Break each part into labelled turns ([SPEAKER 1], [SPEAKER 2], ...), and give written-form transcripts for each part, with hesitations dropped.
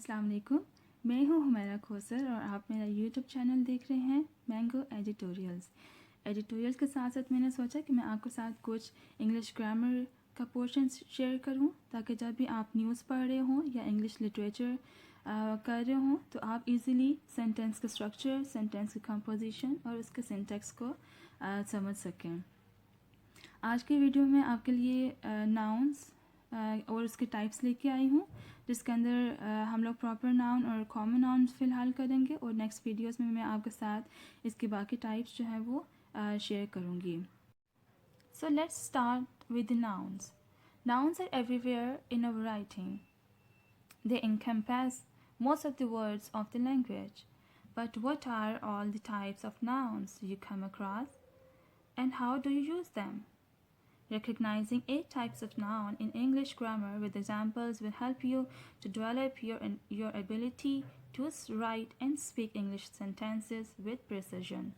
[SPEAKER 1] अस्सलाम वालेकुम। मैं हूँ हुमैरा खोसर और आप मेरा यूट्यूब चैनल देख रहे हैं मैंगो एडिटोरियल्स के साथ साथ मैंने सोचा कि मैं आपके साथ कुछ इंग्लिश ग्रामर का पोर्शन शेयर करूँ ताकि जब भी आप न्यूज़ पढ़ रहे हों या इंग्लिश लिटरेचर कर रहे हों तो आप इजीली सेंटेंस का स्ट्रक्चर, सेंटेंस की कंपोजिशन और उसके सिंटैक्स को समझ सकें। आज के वीडियो में आपके लिए नाउन्स और उसके टाइप्स लेके आई हूँ, जिसके अंदर हम लोग प्रॉपर नाउन और कॉमन नाउन फ़िलहाल करेंगे और नेक्स्ट वीडियोस में मैं आपके साथ इसके बाकी टाइप्स जो है वो शेयर करूँगी। So let's start with the nouns. Nouns are everywhere in our writing. They encompass most of the words of the language. But what are all the types of nouns you come across, and how do you use them? Recognizing 8 types of noun in English grammar with examples will help you to develop your ability to write and speak English sentences with precision.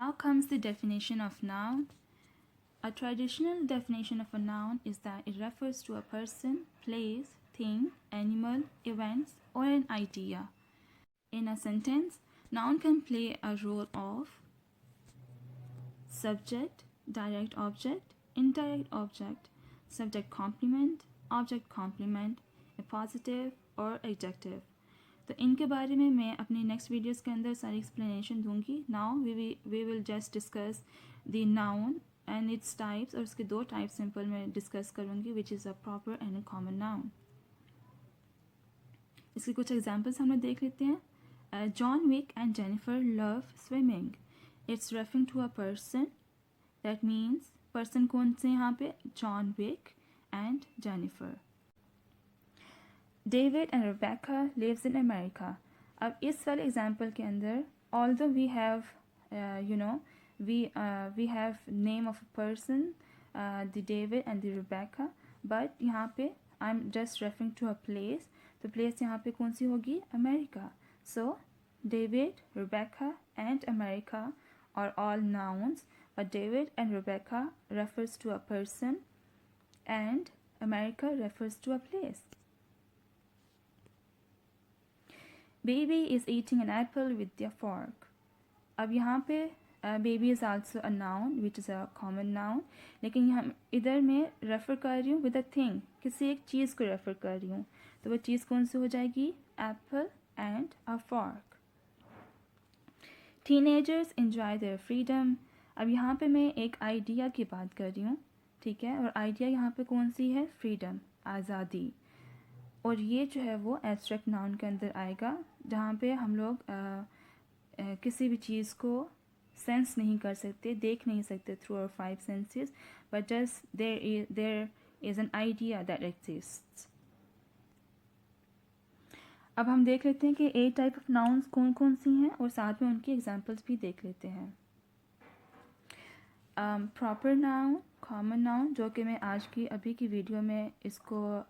[SPEAKER 1] Now comes the definition of noun. A traditional definition of a noun is that it refers to a person, place, thing, animal, events, or an idea. In a sentence, noun can play a role of subject, direct object, indirect object, subject complement, object complement, appositive और adjective. तो इनके बारे में मैं अपनी next videos के अंदर सारी एक्सप्लेनेशन दूंगी. Now we will just discuss the noun and its types, और उसके दो टाइप्स सिंपल मैं डिस्कस करूंगी, which is a proper and a common noun. इसके कुछ एग्जांपल्स हम लोग देख लेते हैं. John Wick and Jennifer love swimming. It's referring to a person. That means person कौन से यहाँ पे? John Wick and Jennifer. David and Rebecca lives in America. अब इस वाले एग्जाम्पल के अंदर although we have we have name of a person, the David and the Rebecca, but यहाँ पे I'm just referring to a place. तो place यहाँ पे कौन सी होगी? America. So David, Rebecca and America are all nouns, but David and Rebecca refers to a person and America refers to a place. Baby is eating an apple with a fork. अब यहाँ पे baby is also a noun which is a common noun, लेकिन यहाँ इधर मैं refer कर रही हूँ with a thing, किसी एक चीज़ को रेफ़र कर रही हूँ. तो वो चीज़ कौन सी हो जाएगी? Apple and a fork. Teenagers enjoy their freedom. अब यहाँ पे मैं एक आइडिया की बात कर रही हूँ, ठीक है, और आइडिया यहाँ पे कौन सी है? फ्रीडम, आज़ादी. और ये जो है वो एब्स्ट्रैक्ट नाउन के अंदर आएगा, जहाँ पे हम लोग किसी भी चीज़ को सेंस नहीं कर सकते, देख नहीं सकते through our 5 senses, but just there is an idea that exists. अब हम देख लेते हैं कि 8 टाइप ऑफ नाउन्स कौन कौन सी हैं और साथ में उनकी एग्जांपल्स भी देख लेते हैं. प्रॉपर नाउन, कॉमन नाउन, जो कि मैं आज की अभी की वीडियो में इसको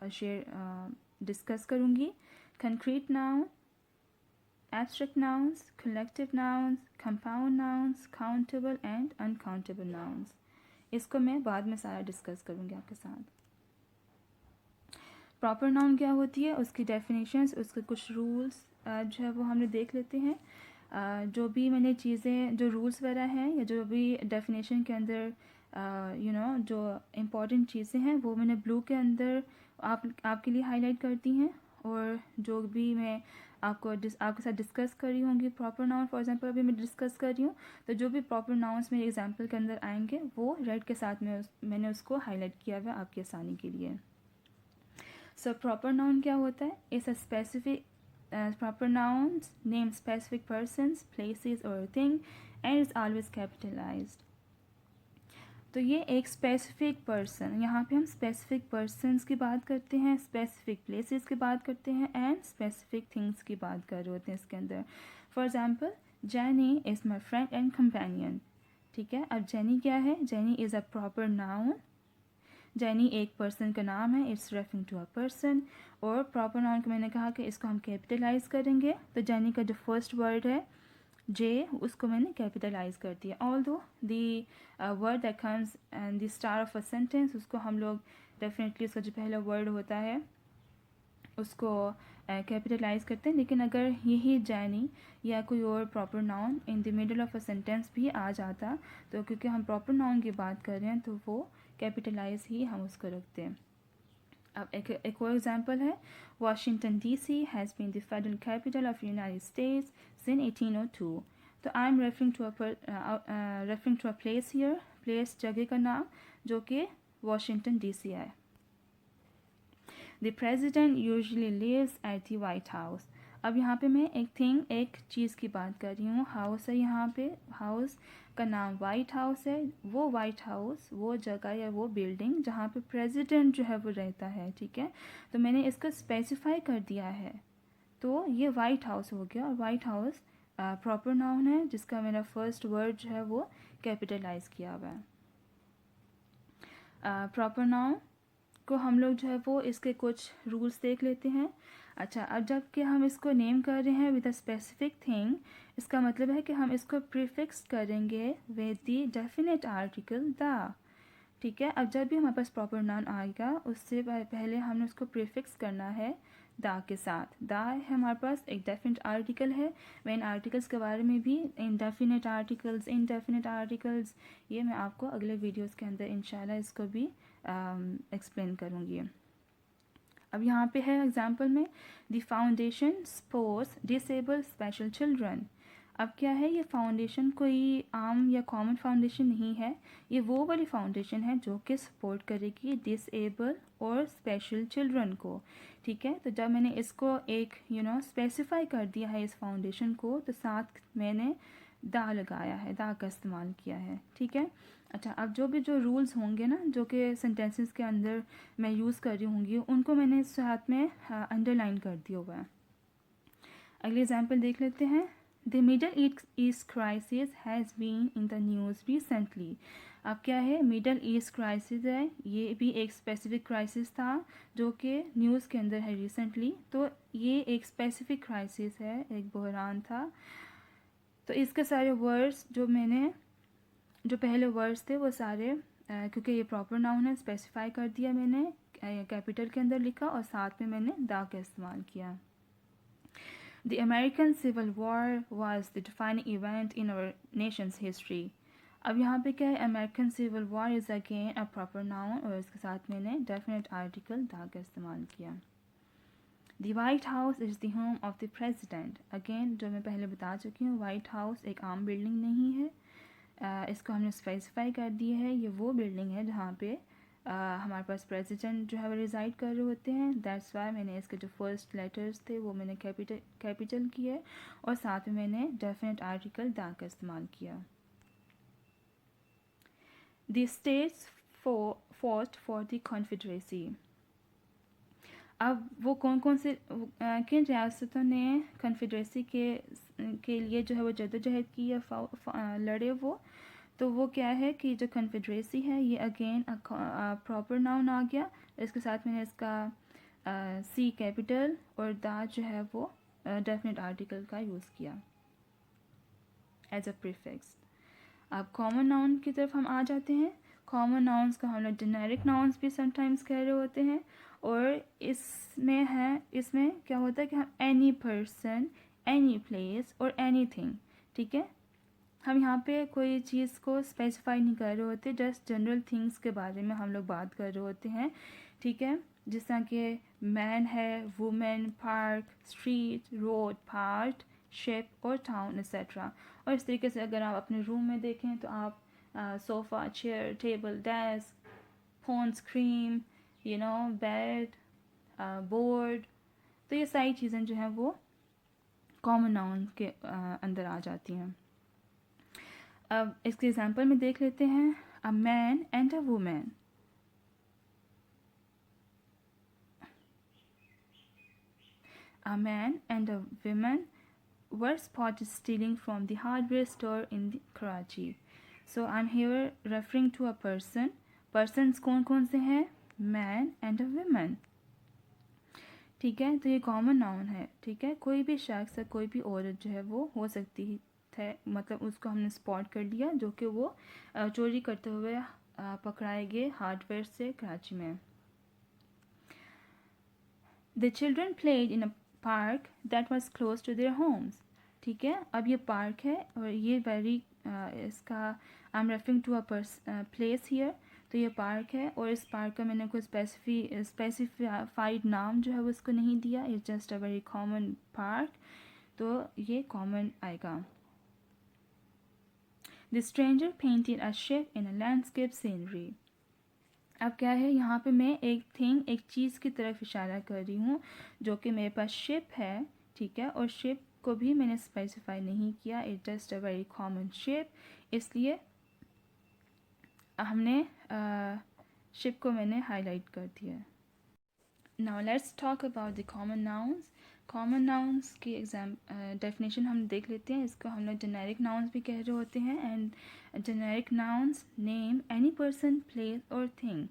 [SPEAKER 1] डिस्कस करूँगी. Concrete noun, abstract nouns, collective nouns, compound nouns, countable and uncountable nouns. इसको मैं बाद में सारा डिस्कस करूँगी आपके साथ. प्रॉपर नाउन क्या होती है, उसकी डेफिनेशंस, उसके कुछ रूल्स जो है वो हमने देख लेते हैं. जो भी मैंने चीज़ें, जो रूल्स वगैरह हैं या जो भी डेफिनेशन के अंदर जो इम्पॉर्टेंट चीज़ें हैं वो मैंने ब्लू के अंदर आपके लिए हाईलाइट करती हैं, और जो भी मैं आपके साथ डिस्कस कर रही होंगी प्रॉपर नाउन, फॉर एग्जांपल अभी मैं डिस्कस कर रही हूँ, तो जो भी प्रॉपर नाउन्स मेरे एग्जांपल के अंदर आएंगे वो रेड के साथ में मैंने उसको हाईलाइट किया हुआ आपकी आसानी के लिए. सो प्रॉपर नाउन क्या होता है? It's a specific proper nouns name specific persons, places और thing and is always capitalised. तो ये एक स्पेसिफिक पर्सन, यहाँ पे हम स्पेसिफिक पर्सन्स की बात करते हैं, स्पेसिफिक प्लेसेस की बात करते हैं एंड स्पेसिफिक थिंग्स की बात कर रहे होते हैं इसके अंदर. For example, Jenny is my friend and companion. ठीक है, अब जेनी क्या है? Jenny is a proper noun. Jenny एक पर्सन का नाम है, it's referring to a person. और प्रॉपर नाउन को मैंने कहा कि इसको हम कैपिटलाइज करेंगे, तो जेनी का जो फर्स्ट वर्ड है जे, उसको मैंने कैपिटलाइज कर दिया. Although the word that comes and the star of a sentence, उसको हम लोग डेफिनेटली उसका जो पहला वर्ड होता है उसको कैपिटलाइज करते हैं, लेकिन अगर यही जैनी या कोई और proper noun in the middle of a sentence भी आ जाता, तो क्योंकि हम प्रॉपर नाउन की बात कर रहे हैं तो वो कैपिटलाइज ही हम उसको रखते हैं। अब एक और एग्जांपल है, Washington DC has been the federal capital of United States since 1802। तो I am referring to a place here, place जगह का नाम जो कि वाशिंगटन डीसी है। The president usually lives at the White House. अब यहाँ पे मैं एक चीज़ की बात कर रही हूँ, हाउस है यहाँ पे, हाउस का नाम वाइट हाउस है, वो वाइट हाउस वो जगह या वो बिल्डिंग जहाँ पे प्रेसिडेंट जो है वो रहता है, ठीक है। तो मैंने इसको स्पेसिफाई कर दिया है, तो ये वाइट हाउस हो गया, और वाइट हाउस प्रॉपर नाउन है जिसका मेरा फर्स्ट वर्ड जो है वो कैपिटलाइज किया हुआ है। प्रॉपर नाउन को हम लोग जो है वो इसके कुछ रूल्स देख लेते हैं। अच्छा, अब जब कि हम इसको नेम कर रहे हैं विद अ स्पेसिफिक थिंग, इसका मतलब है कि हम इसको प्रीफिक्स करेंगे with the definite article the, ठीक है। अब जब भी हमारे पास प्रॉपर नाउन आएगा उससे पहले हमने उसको प्रीफिक्स करना है दा के साथ। दा है हमारे पास एक डेफिनेट आर्टिकल है। मैं इन आर्टिकल्स के बारे में भी, इनडेफिनेट आर्टिकल्स, इनडेफिनेट आर्टिकल्स, ये मैं आपको अगले वीडियोस के अंदर इंशाल्लाह इसको भी एक्सप्लेन करूँगी। अब यहाँ पे है एग्जाम्पल में, the foundation supports disable special children. अब क्या है, ये फाउंडेशन कोई आम या कॉमन फाउंडेशन नहीं है, ये वो वाली फाउंडेशन है जो कि सपोर्ट करेगी डिसेबल और स्पेशल चिल्ड्रन को, ठीक है। तो जब मैंने इसको एक स्पेसिफाई कर दिया है इस फाउंडेशन को, तो साथ मैंने दा लगाया है, दा का इस्तेमाल किया है, ठीक है। अच्छा, अब जो रूल्स होंगे ना जो कि सेंटेंसेस के अंदर मैं यूज़ कर रही होंगी, उनको मैंने इस साथ में अंडरलाइन कर दिया हुआ है। अगले एग्जाम्पल देख लेते हैं, the Middle East crisis has been in the news recently. अब क्या है, मिडल ईस्ट क्राइसिस है, ये भी एक स्पेसिफिक क्राइसिस था जो कि न्यूज़ के अंदर है रिसेंटली, तो ये एक स्पेसिफिक क्राइसिस है, एक बहरान था। तो इसके सारे वर्ड्स जो पहले वर्ड्स थे वो सारे क्योंकि ये प्रॉपर नाउन है, स्पेसिफाई कर दिया मैंने, कैपिटल के अंदर लिखा और साथ में मैंने दा का इस्तेमाल किया। The American Civil War was the defining event in our nation's history. अब यहाँ पे क्या है, American Civil War is again a proper noun और इसके साथ मैंने डेफिनेट आर्टिकल दा का इस्तेमाल किया। The White house is the home of the president. Again जो मैं पहले बता चुकी हूँ, वाइट हाउस एक आम बिल्डिंग नहीं है, इसको हमने स्पेसिफाई कर दिया है, ये वो बिल्डिंग है जहाँ पे हमारे पास प्रेसिडेंट जो है वो रिज़ाइड कर रहे होते हैं। दैट्स वाई मैंने इसके जो फर्स्ट लेटर्स थे वो मैंने कैपिटल किए और साथ में मैंने डेफिनेट आर्टिकल दा का इस्तेमाल किया। The states fought for the confederacy. अब वो कौन से किन रियासतों ने कॉन्फेडरेसी के लिए जो है वो जद्दोजहद की या लड़े तो वो क्या है कि जो कॉन्फेडरेसी है ये अगेन प्रॉपर नाउन आ गया, इसके साथ मैंने इसका सी कैपिटल और दा जो है वो डेफिनेट आर्टिकल का यूज़ किया एज अ प्रीफिक्स। अब कॉमन नाउन की तरफ हम आ जाते हैं। कॉमन नाउन्स को हम लोग जेनेरिक नाउन्स भी समटाइम्स कह रहे होते हैं, और इसमें क्या होता है कि हम एनी पर्सन, एनी प्लेस और एनीथिंग, ठीक है, हम यहाँ पे कोई चीज़ को स्पेसिफाई नहीं कर रहे होते, जस्ट जनरल थिंग्स के बारे में हम लोग बात कर रहे होते हैं, ठीक है। जिस तरह के मैन है, women, park, street, road, part, ship और टाउन एक्सेट्रा। और इस तरीके से अगर आप अपने रूम में देखें तो आप sofa, chair, table, desk, phone screen, bed, board, तो ये सारी चीज़ें जो हैं वो कॉमन नाउन के अंदर आ जाती हैं। अब इसके एग्जांपल में देख लेते हैं, a man and a women. A man and a woman were spotted stealing from the hardware store in Karachi. So I'm here referring to a person. Persons कौन से हैं? Man and a woman. ठीक है, तो ये common noun है, ठीक है। कोई भी शख्स या कोई भी औरत जो है वो हो सकती है, मतलब उसको हमने स्पॉट कर लिया जो कि वो चोरी करते हुए पकड़ाए गए हार्डवेयर से कराची में। The children played in a park that was close to their homes. ठीक है, अब ये पार्क है और ये वेरी इसका I am referring to a place here. तो ये पार्क है और इस पार्क का मैंने कोई स्पेसिफाइड नाम जो है वो इसको नहीं दिया. It's just a very common park, तो ये कॉमन आएगा. The stranger painted a ship in a landscape scenery. अब क्या है, यहाँ पे मैं एक चीज़ की तरफ इशारा कर रही हूँ जो कि मेरे पास शिप है. ठीक है, और शिप को भी मैंने स्पेसिफाई नहीं किया. It just a very common ship, इसलिए हमने शिप को मैंने हाईलाइट कर दिया. Now let's talk about the common nouns. Common nouns की डेफिनेशन हम देख लेते हैं. इसको हम लोग जेनेरिक नाउन्स भी कह रहे होते हैं. And generic nouns name any person, place और थिंग.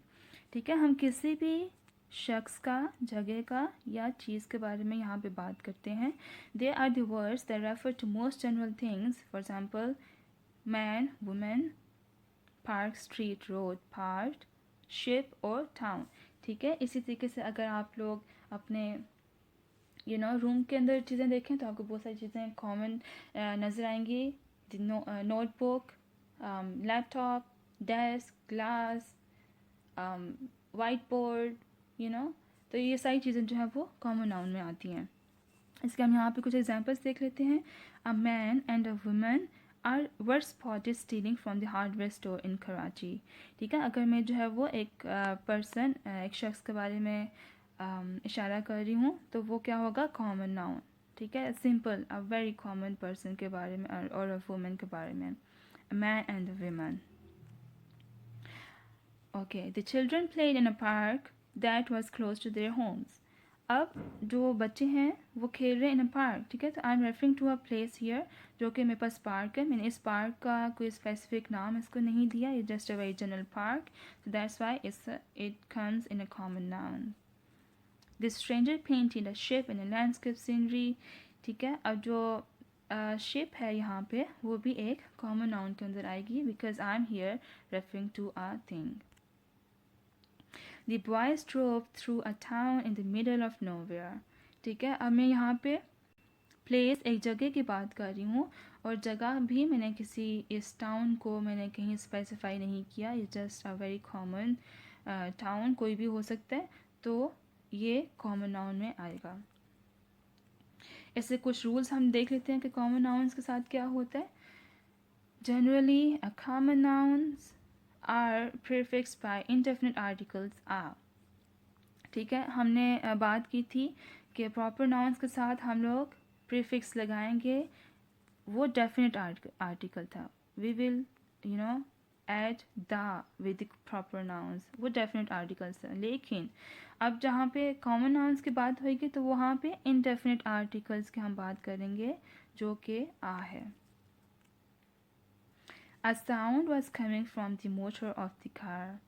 [SPEAKER 1] ठीक है, हम किसी भी शख्स का, जगह का या चीज़ के बारे में यहाँ पे बात करते हैं. They are the words that refer to most general things. For example man, women, park, street, road, part, ship और टाउन. ठीक है, इसी तरीके से अगर आप लोग अपने रूम के अंदर चीज़ें देखें तो आपको बहुत सारी चीज़ें कॉमन नज़र आएंगी. Notebook, laptop, desk, glass, white board, तो ये सारी चीज़ें जो है वो कॉमन नाउन में आती हैं. इसके हम यहाँ पे कुछ एग्जांपल्स देख लेते हैं. A man and a woman were spotted stealing from the hardware store in Karachi. ठीक है, अगर मैं जो है वो एक पर्सन, एक शख्स के बारे में इशारा कर रही हूँ तो वो क्या होगा, कॉमन नाउन. ठीक है, simple, a very common person के बारे में और अ वुमन के बारे में. Man and a woman. Okay, the children played in a park that was close to their homes. अब जो बच्चे हैं वो खेल रहे हैं इन अ पार्क. ठीक है, तो I am referring to a place here जो कि मेरे पास पार्क है. मैंने इस पार्क का कोई स्पेसिफिक नाम इसको नहीं दिया. It's just a very general park, so that's why it comes in a common noun. The stranger painted a ship in a landscape scenery. ठीक है, अब जो शिप है यहाँ पे वो भी एक कॉमन नाउन के अंदर आएगी because I am here referring to a thing. The boys drove through a town in the middle of nowhere. ठीक है, अब मैं यहाँ पे प्लेस, एक जगह की बात कर रही हूँ और जगह भी मैंने किसी इस टाउन को मैंने कहीं स्पेसिफाई नहीं किया. It's just a very common town, कोई भी हो सकता है, तो ये कॉमन नाउन में आएगा. ऐसे कुछ रूल्स हम देख लेते हैं कि कॉमन नाउन्स के साथ क्या होता है. Generally a common nouns are prefixed by indefinite articles are. ठीक है, हमने बात की थी कि प्रॉपर नाउन्स के साथ हम लोग प्रीफिक्स लगाएंगे. वो डेफिनेट आर्टिकल था. We will add the with the proper nouns, वो डेफिनेट आर्टिकल्स है. लेकिन अब जहाँ पे कॉमन नाउन्स की बात होगी तो वहाँ पे इनडेफिनेट आर्टिकल्स की हम बात करेंगे जो कि आ है. A sound was coming from the motor of the car.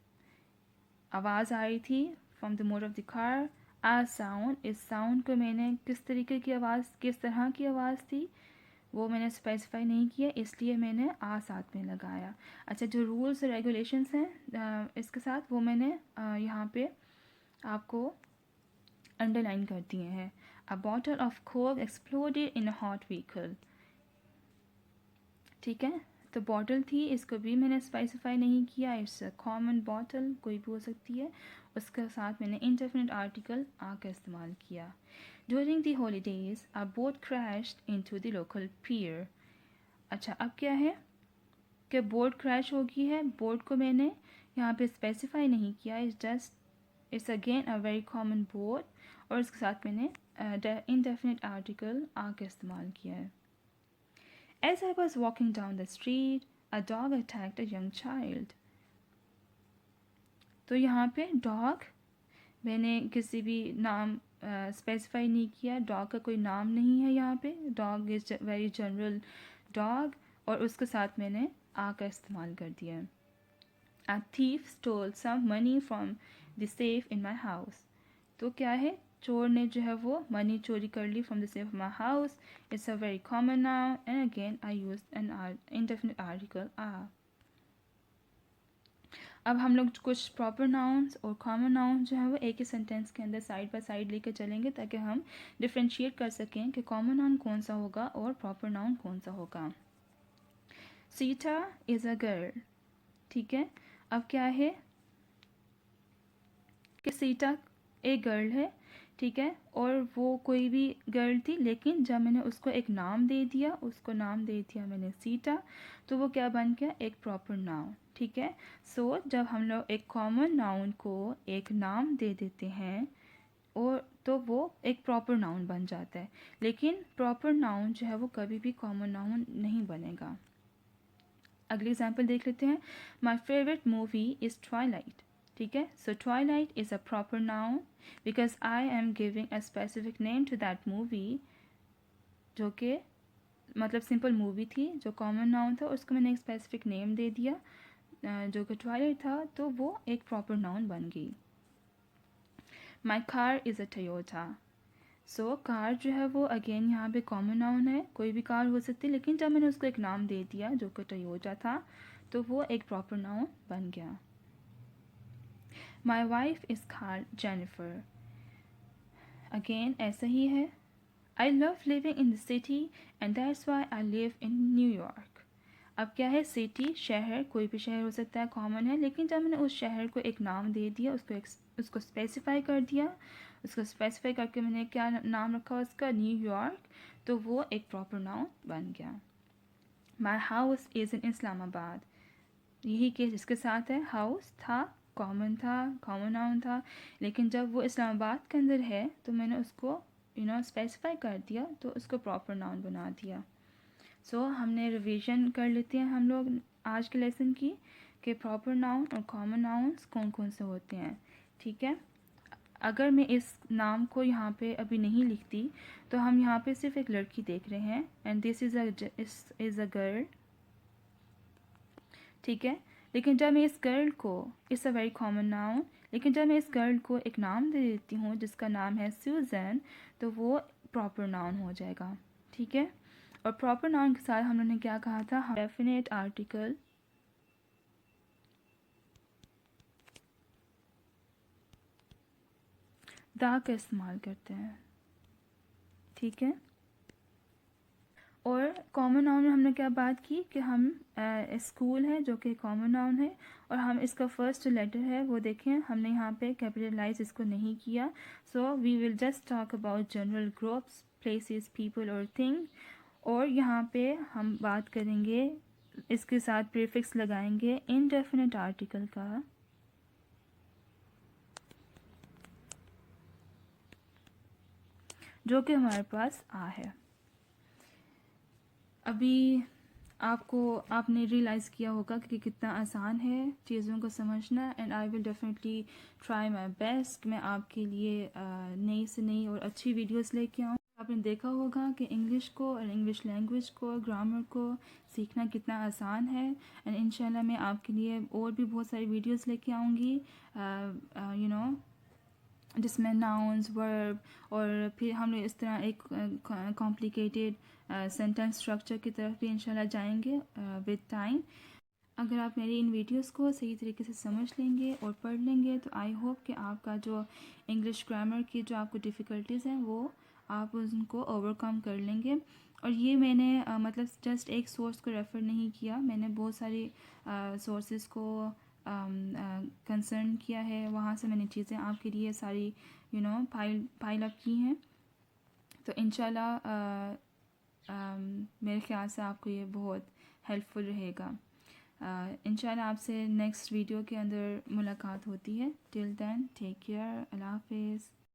[SPEAKER 1] आवाज़ आ रही थी from the motor of the car. A sound, इस साउंड को मैंने किस तरीके की आवाज़, किस तरह की आवाज़ थी वो मैंने स्पेसिफाई नहीं किया, इसलिए मैंने आ साथ में लगाया. अच्छा, जो रूल्स और रेगुलेशंस हैं इसके साथ वो मैंने यहाँ पे आपको अंडरलाइन कर दिए हैं. अ bottle of Coke exploded in a hot vehicle. ठीक है, तो बॉटल थी, इसको भी मैंने स्पेसिफाई नहीं किया. इट्स अ कॉमन बॉटल, कोई भी हो सकती है. उसके साथ मैंने इंडेफिनिट आर्टिकल आ का इस्तेमाल किया. During the holidays a boat crashed into the local pier. अच्छा, अब क्या है कि बोट क्रैश हो गई है. बोट को मैंने यहाँ पे स्पेसिफाई नहीं किया. It's again a very common boat और इसके साथ मैंने इंडेफिनिट आर्टिकल आ का इस्तेमाल किया है. As I was walking down the street, a dog attacked a young child. तो यहाँ पे डॉग मैंने किसी भी नाम स्पेसिफाई नहीं किया. डॉग का कोई नाम नहीं है यहाँ पे. Dog is very general dog और उसके साथ मैंने आ का इस्तेमाल कर दिया. A thief stole some money from the safe in my house. तो क्या है, चोर ने जो है वो मनी चोरी कर ली from the safe of my house. It's a very common noun and again I use an indefinite article a. अब हम लोग कुछ प्रॉपर नाउन्स और कॉमन नाउन जो है वो एक ही सेंटेंस के अंदर साइड बाय साइड लेकर चलेंगे, ताकि हम डिफ्रेंशिएट कर सकें कि कॉमन नाउन कौन सा होगा और प्रॉपर नाउन कौन सा होगा। सीता इज़ अ गर्ल, ठीक है। अब क्या है कि सीता एक गर्ल है, ठीक है, और वो कोई भी गर्ल थी, लेकिन जब मैंने उसको एक नाम दे दिया, उसको नाम दे दिया मैंने सीता, तो वो क्या बन गया, एक प्रॉपर नाउन, ठीक है। सो जब हम लोग एक कॉमन नाउन को एक नाम दे देते हैं और तो वो एक प्रॉपर नाउन बन जाता है, लेकिन प्रॉपर नाउन जो है वो कभी भी कॉमन नाउन नहीं बनेगा। अगली एग्जाम्पल देख लेते हैं। My favourite movie is Twilight, ठीक है। So Twilight is a proper noun because I am giving a specific name to that movie, जो कि मतलब सिंपल मूवी थी, जो कॉमन नाउन था उसको मैंने एक स्पेसिफिक नेम दे दिया, जो कि ट्वाइलाइट था, तो वो एक प्रॉपर नाउन बन गई। My car is a Toyota, so car जो है वो अगेन यहाँ पे कॉमन नाउन है, कोई भी कार हो सकती है, लेकिन जब मैंने उसको एक नाम दे दिया जो कि टयोटा था, तो वो एक प्रॉपर नाउन बन गया। My wife is called Jennifer, again ऐसा ही है। I love living in the city and that's why I live in New York. अब क्या है, सिटी शहर, कोई भी शहर हो सकता है, कॉमन है, लेकिन जब मैंने उस शहर को एक नाम दे दिया, उसको स्पेसिफाई कर दिया, उसको स्पेसिफाई करके मैंने क्या नाम रखा उसका, न्यूयॉर्क, तो वो एक प्रॉपर नाउन बन गया। My house is in Islamabad, यही केस इसके साथ है, हाउस था, कॉमन नाउन था, लेकिन जब वो इस्लामाबाद के अंदर है तो मैंने उसको स्पेसिफाई कर दिया, तो उसको प्रॉपर नाउन बना दिया। सो हमने रिवीजन कर लेते हैं हम लोग आज के लेसन की, कि प्रॉपर नाउन और कॉमन नाउन्स कौन कौन से होते हैं, ठीक है। अगर मैं इस नाम को यहाँ पे अभी नहीं लिखती, तो हम यहाँ पे सिर्फ एक लड़की देख रहे हैं, and this is a girl, ठीक है। लेकिन जब मैं इस गर्ल को, it's a very common noun, लेकिन जब मैं इस गर्ल को एक नाम दे देती हूँ जिसका नाम है सूजन, तो वो प्रॉपर नाउन हो जाएगा, ठीक है। और प्रॉपर नाउन के साथ हम लोगों ने क्या कहा था, हम डेफिनेट आर्टिकल द का इस्तेमाल करते हैं, ठीक है। और कॉमन नाउन में हमने क्या बात की कि हम स्कूल है जो कि कॉमन नाउन है, और हम इसका फर्स्ट जो लेटर है वो देखें, हमने यहाँ पे कैपिटलाइज इसको नहीं किया। So we will just talk about general groups, places, people और थिंग, और यहाँ पे हम बात करेंगे, इसके साथ प्रीफिक्स लगाएंगे इनडेफिनेट आर्टिकल का, जो कि हमारे पास आ है। अभी आपने रियलाइज़ किया होगा कि कितना आसान है चीज़ों को समझना, and I will definitely try my best, मैं आपके लिए नई से नई और अच्छी वीडियोस लेके आऊँ। आपने देखा होगा कि इंग्लिश को और इंग्लिश लैंग्वेज को, ग्रामर को सीखना कितना आसान है, एंड इंशाल्लाह मैं आपके लिए और भी बहुत सारी वीडियोस लेके आऊँगी, यू नो, जिसमें नाउन्स, वर्ब, और फिर हम लोग इस तरह एक कॉम्प्लिकेटेड सेंटेंस स्ट्रक्चर की तरफ भी इंशाल्लाह जाएंगे विद टाइम। अगर आप मेरी इन वीडियोस को सही तरीके से समझ लेंगे और पढ़ लेंगे, तो आई होप कि आपका जो इंग्लिश ग्रामर की जो आपको डिफ़िकल्टीज़ हैं वो आप उनको ओवरकम कर लेंगे। और ये मैंने मतलब जस्ट एक सोर्स को रेफ़र नहीं किया, मैंने बहुत सारी सोर्सेज़ को कंसर्न किया है, वहाँ से मैंने चीज़ें आपके लिए सारी पाइल अप की हैं। तो इंशाल्लाह मेरे ख्याल से आपको ये बहुत हेल्पफुल रहेगा। इंशाल्लाह आपसे नेक्स्ट वीडियो के अंदर मुलाकात होती है। टिल देन टेक केयर, अल्लाह हाफिज़।